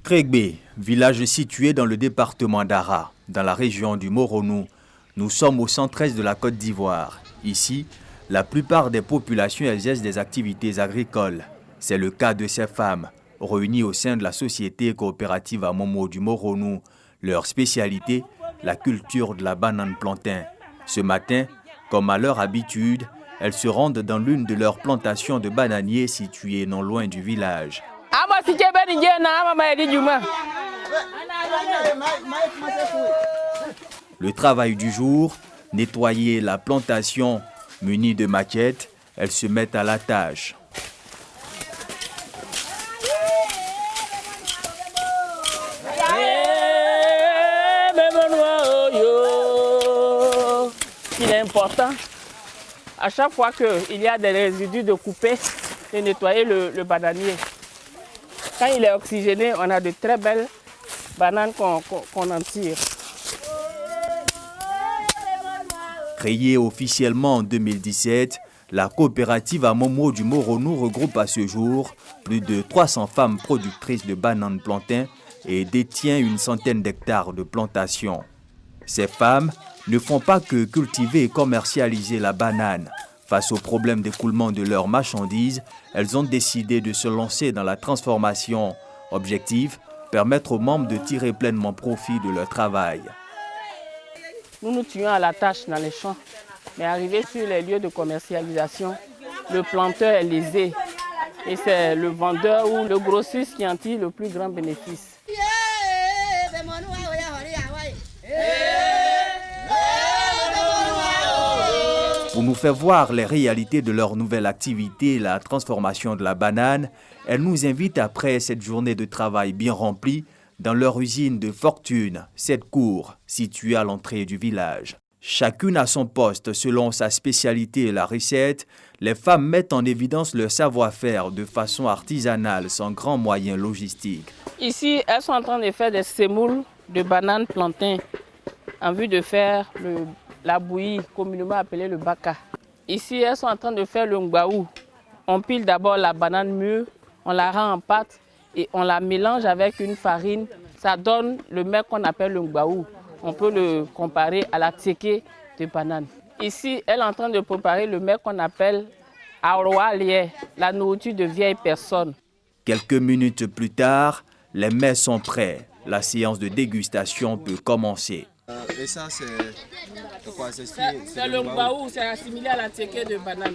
Crégbé, village situé dans le département d'Ara, dans la région du Moronou. Nous sommes au centre-est de la Côte d'Ivoire. Ici, la plupart des populations exercent des activités agricoles. C'est le cas de ces femmes, réunies au sein de la société coopérative à Momo du Moronou. Leur spécialité, la culture de la banane plantain. Ce matin, comme à leur habitude, elles se rendent dans l'une de leurs plantations de bananiers situées non loin du village. Le travail du jour, nettoyer la plantation. Munies de maquettes, elles se mettent à la tâche. Il est important, à chaque fois qu'il y a des résidus, de couper et nettoyer le bananier. Quand il est oxygéné, on a de très belles bananes qu'on en tire. Créée officiellement en 2017, la coopérative à Momo du Moronou regroupe à ce jour plus de 300 femmes productrices de bananes plantain et détient une centaine d'hectares de plantations. Ces femmes ne font pas que cultiver et commercialiser la banane. Face au problème d'écoulement de leurs marchandises, elles ont décidé de se lancer dans la transformation. Objectif, permettre aux membres de tirer pleinement profit de leur travail. Nous nous tuons à la tâche dans les champs, mais arrivé sur les lieux de commercialisation, le planteur est lésé et c'est le vendeur ou le grossiste qui en tire le plus grand bénéfice. Pour nous faire voir les réalités de leur nouvelle activité, la transformation de la banane, elles nous invitent après cette journée de travail bien remplie dans leur usine de fortune, cette cour située à l'entrée du village. Chacune à son poste selon sa spécialité et la recette, les femmes mettent en évidence leur savoir-faire de façon artisanale sans grands moyens logistiques. Ici, elles sont en train de faire des semoules de bananes plantain en vue de faire la bouillie, communément appelée le baka. Ici, elles sont en train de faire le ngbaou. On pile d'abord la banane mûre, on la rend en pâte et on la mélange avec une farine. Ça donne le mets qu'on appelle le ngbaou. On peut le comparer à la tséké de banane. Ici, elle est en train de préparer le mets qu'on appelle aroa lié, la nourriture de vieilles personnes. Quelques minutes plus tard, les mets sont prêts. La séance de dégustation peut commencer. Et ça, c'est quoi? C'est le ngbaou, c'est assimilé à la tséké de banane.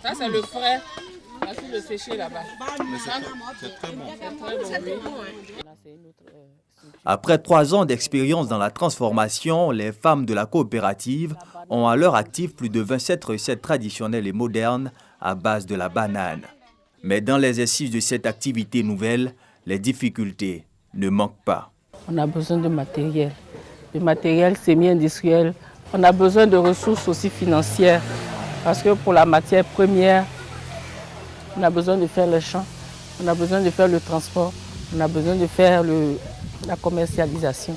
Ça, c'est le frais. On a tout le séché là-bas. C'est très bon. C'est très bon, oui. Après 3 ans d'expérience dans la transformation, les femmes de la coopérative ont à leur actif plus de 27 recettes traditionnelles et modernes à base de la banane. Mais dans l'exercice de cette activité nouvelle, les difficultés ne manquent pas. On a besoin de matériel semi-industriel. On a besoin de ressources aussi financières parce que pour la matière première, on a besoin de faire les champs, on a besoin de faire le transport, on a besoin de faire la commercialisation.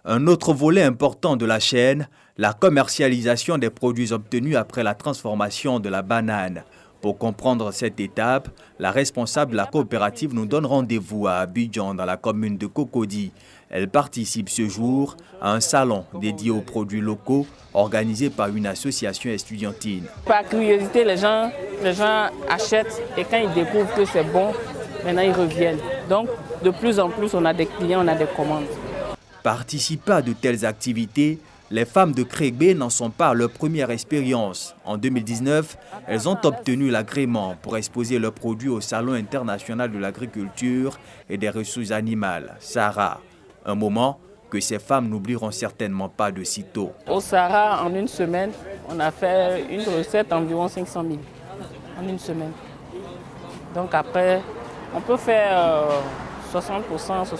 Un autre volet important de la chaîne, la commercialisation des produits obtenus après la transformation de la banane. Pour comprendre cette étape, la responsable de la coopérative nous donne rendez-vous à Abidjan, dans la commune de Cocody. Elle participe ce jour à un salon dédié aux produits locaux organisé par une association estudiantine. Par curiosité, les gens achètent et quand ils découvrent que c'est bon, maintenant ils reviennent. Donc de plus en plus, on a des clients, on a des commandes. Participer à de telles activités, les femmes de Crégbé n'en sont pas à leur première expérience. En 2019, elles ont obtenu l'agrément pour exposer leurs produits au Salon international de l'agriculture et des ressources animales, SARA. Un moment que ces femmes n'oublieront certainement pas de sitôt. Au SARA, en une semaine, on a fait une recette d'environ 500 000 en une semaine. Donc après, on peut faire 60%, 70%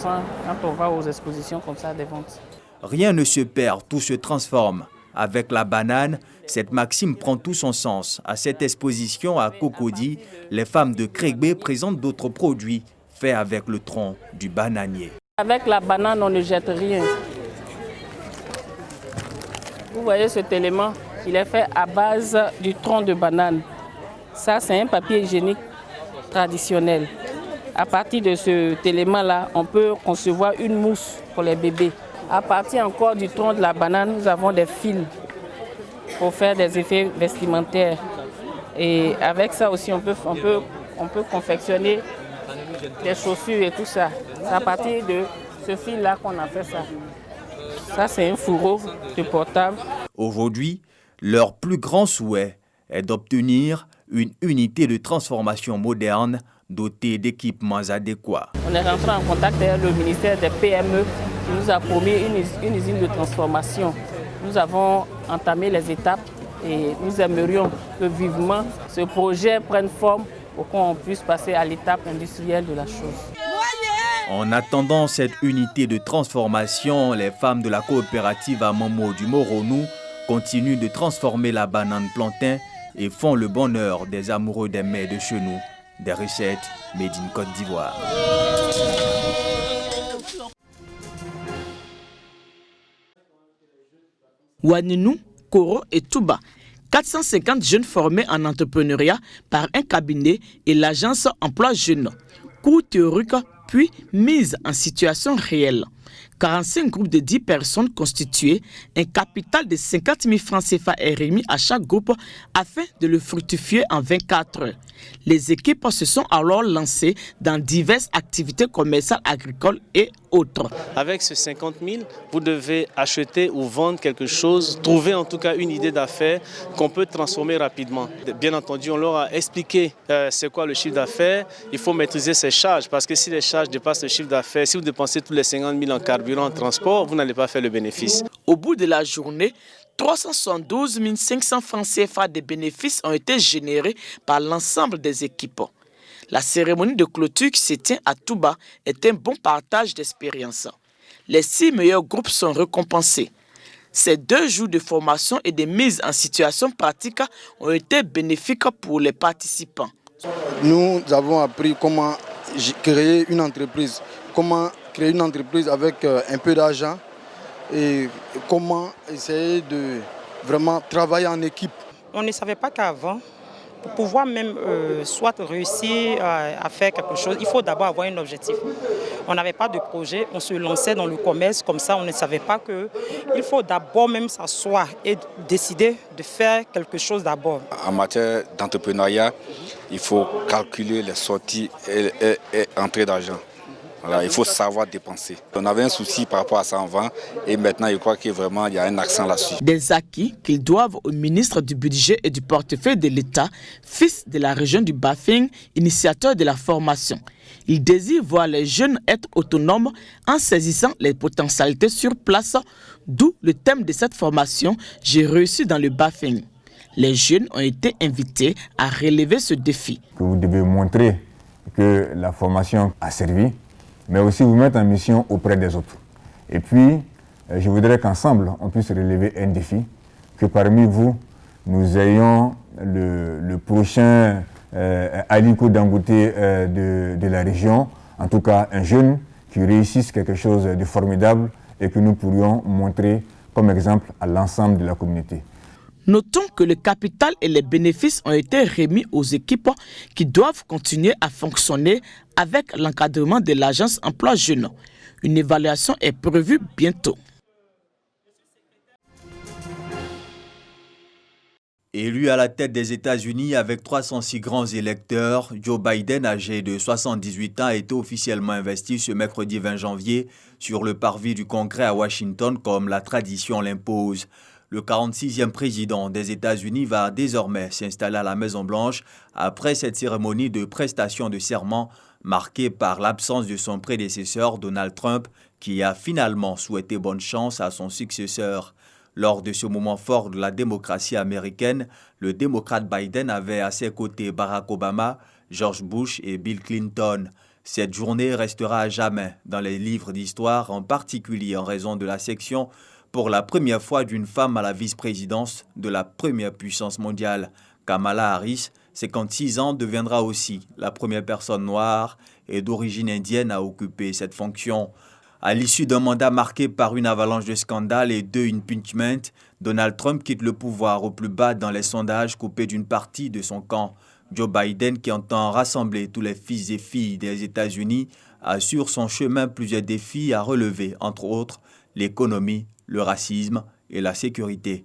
quand on va aux expositions comme ça des ventes. Rien ne se perd, tout se transforme. Avec la banane, cette maxime prend tout son sens. À cette exposition à Cocody, les femmes de Crégbé présentent d'autres produits faits avec le tronc du bananier. Avec la banane, on ne jette rien. Vous voyez cet élément, il est fait à base du tronc de banane. Ça, c'est un papier hygiénique traditionnel. À partir de cet élément-là, on peut concevoir une mousse pour les bébés. À partir encore du tronc de la banane, nous avons des fils pour faire des effets vestimentaires. Et avec ça aussi, on peut confectionner des chaussures et tout ça. C'est à partir de ce fil-là qu'on a fait ça. Ça, c'est un fourreau de portable. Aujourd'hui, leur plus grand souhait est d'obtenir une unité de transformation moderne dotée d'équipements adéquats. On est rentré en contact avec le ministère des PME qui nous a promis une usine de transformation. Nous avons entamé les étapes et nous aimerions que vivement ce projet prenne forme pour qu'on puisse passer à l'étape industrielle de la chose. En attendant cette unité de transformation, les femmes de la coopérative Amomo du Moronou continuent de transformer la banane plantain et font le bonheur des amoureux des mets de chez nous, des recettes made in Côte d'Ivoire. Ouaninou, Koro et Touba, 450 jeunes formés en entrepreneuriat par un cabinet et l'agence Emploi Jeunes. Cours théoriques puis mise en situation réelle. 45 groupes de 10 personnes constitués, un capital de 50 000 francs CFA est remis à chaque groupe afin de le fructifier en 24 heures. Les équipes se sont alors lancées dans diverses activités commerciales, agricoles et autres. Avec ce 50 000, vous devez acheter ou vendre quelque chose, trouver en tout cas une idée d'affaires qu'on peut transformer rapidement. Bien entendu, on leur a expliqué c'est quoi le chiffre d'affaires. Il faut maîtriser ses charges parce que si les charges dépassent le chiffre d'affaires, si vous dépensez tous les 50 000 en carburant, en transport, vous n'allez pas faire le bénéfice. Au bout de la journée, 372 500 francs CFA de bénéfices ont été générés par l'ensemble des équipes. La cérémonie de clôture qui se tient à Touba est un bon partage d'expérience. Les 6 meilleurs groupes sont récompensés. Ces 2 jours de formation et de mise en situation pratique ont été bénéfiques pour les participants. Nous avons appris comment créer une entreprise, avec un peu d'argent et comment essayer de vraiment travailler en équipe. On ne savait pas qu'avant, pour pouvoir même soit réussir à faire quelque chose, il faut d'abord avoir un objectif. On n'avait pas de projet, on se lançait dans le commerce comme ça, on ne savait pas qu'il faut d'abord même s'asseoir et décider de faire quelque chose d'abord. En matière d'entrepreneuriat, il faut calculer les sorties et entrées d'argent. Voilà, il faut savoir dépenser. On avait un souci par rapport à ça avant et maintenant je crois qu'il y a un accent là-dessus. Des acquis qu'ils doivent au ministre du Budget et du Portefeuille de l'État, fils de la région du Bafing, initiateur de la formation. Il désire voir les jeunes être autonomes en saisissant les potentialités sur place, d'où le thème de cette formation « J'ai réussi dans le Bafing ». Les jeunes ont été invités à relever ce défi. Vous devez montrer que la formation a servi, mais aussi vous mettre en mission auprès des autres. Et puis, je voudrais qu'ensemble, on puisse relever un défi, que parmi vous, nous ayons le prochain Aliko Dangote de la région, en tout cas un jeune qui réussisse quelque chose de formidable et que nous pourrions montrer comme exemple à l'ensemble de la communauté. Notons que le capital et les bénéfices ont été remis aux équipes qui doivent continuer à fonctionner avec l'encadrement de l'agence Emploi Jeunes. Une évaluation est prévue bientôt. Élu à la tête des États-Unis avec 306 grands électeurs, Joe Biden, âgé de 78 ans, a été officiellement investi ce mercredi 20 janvier sur le parvis du Congrès à Washington comme la tradition l'impose. Le 46e président des États-Unis va désormais s'installer à la Maison-Blanche après cette cérémonie de prestation de serment marquée par l'absence de son prédécesseur Donald Trump qui a finalement souhaité bonne chance à son successeur. Lors de ce moment fort de la démocratie américaine, le démocrate Biden avait à ses côtés Barack Obama, George Bush et Bill Clinton. Cette journée restera à jamais dans les livres d'histoire, en particulier en raison de la section pour la première fois d'une femme à la vice-présidence de la première puissance mondiale. Kamala Harris, 56 ans, deviendra aussi la première personne noire et d'origine indienne à occuper cette fonction. À l'issue d'un mandat marqué par une avalanche de scandales et de impeachment, Donald Trump quitte le pouvoir au plus bas dans les sondages, coupé d'une partie de son camp. Joe Biden, qui entend rassembler tous les fils et filles des États-Unis, a sur son chemin plusieurs défis à relever, entre autres l'économie, le racisme et la sécurité.